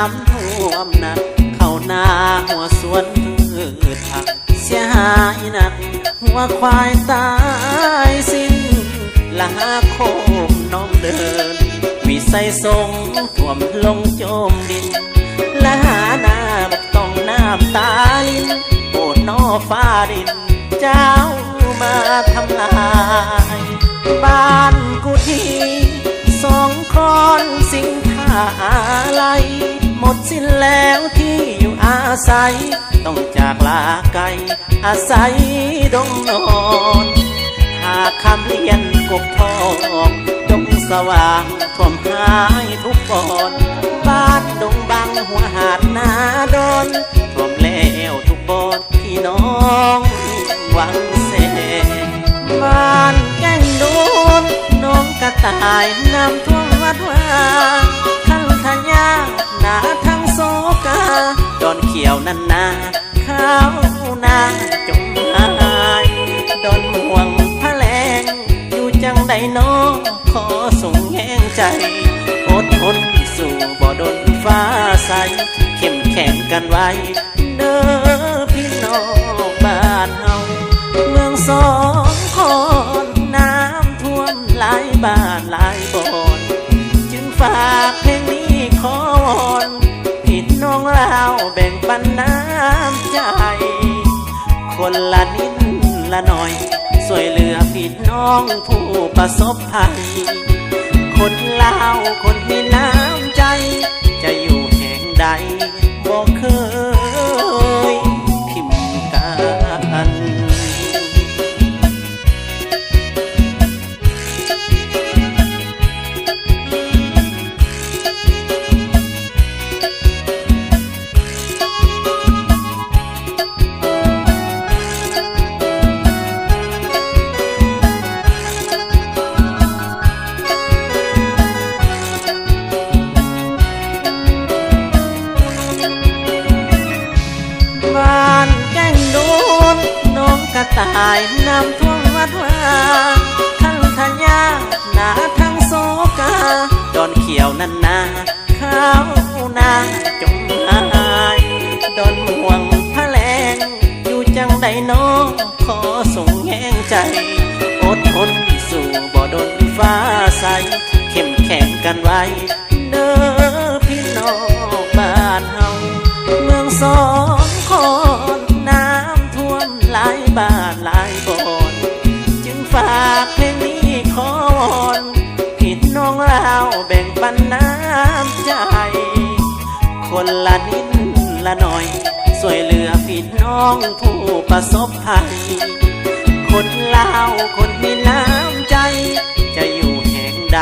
ำท่วมหนักเข้าหน้าหัวสวนพืชผักเสียหายหนักหัวควายตายสิ้นละโคมน้องเดินวิสัยทรงท่วมลงโจมดินละหาหน้าบักต้องน้ำตาลินโอดนอฟ้าดินเจ้ามาทำลายบ้านกูทีสองคนสิ่งท่าอะไรหมดสิ้นแล้วที่อยู่อาศัยต้องจากลาไกลอาศัยดงนอนหากคำเรียนกบทองดงสว่างท่วมหายทุกปอนบ้านดงบังหัวหาดนาดอนท่วมแล้วทุกบอนพี่น้องหวังเสบ้านแก้งโดนน้องกระต่ายน้ำท่วมวัดวาขันทยาหนาทั้งโซกาดอนเขียวนันนาข้าวนาจมหายดอนห่วงพะแลงอยู่จังใดน้องขอส่งแห้งใจอดทนสู่บ่ดนฟ้าใสเข้มแข็งกันไว้เด้อพี่น้องบ้านเฮาเมืองสองคนน้ำท่วมหลายบ้านหลายบ่อนจึงฝากเพลงนี้ขอวอนพี่น้องลาวแบ่งปันน้ำใจคนละนิดละหน่อยช่วยเหลือพี่น้องผู้ประสบภัยคนลาวคนมีน้ำใจจะอยู่แห่งใดบอกเคยพิมพ์กันกระต่ายน้ำท่วมวัดวาขันทยาหนาทั้งโซกาดอนเขียวนันนาข้าวนาจมหายดอนห่วงพะแลงอยู่จังใดน้องขอส่งแห้งใจอดทนสู่บ่ดนฟ้าใสเข้มแข็งกันไว้เด้อพี่น้องบ้านเฮาเมืองสองคนน้ำท่วมหลายบ้านหลายบ่อนจึงฝากเพลงนี้ขอวอนพี่น้องลาวแบ่งปันน้ำใจคนละนิดละหน่อยช่วยเหลือพี่น้องผู้ประสบภัยคนลาวคนมีน้ำใจจะอยู่แห่งใด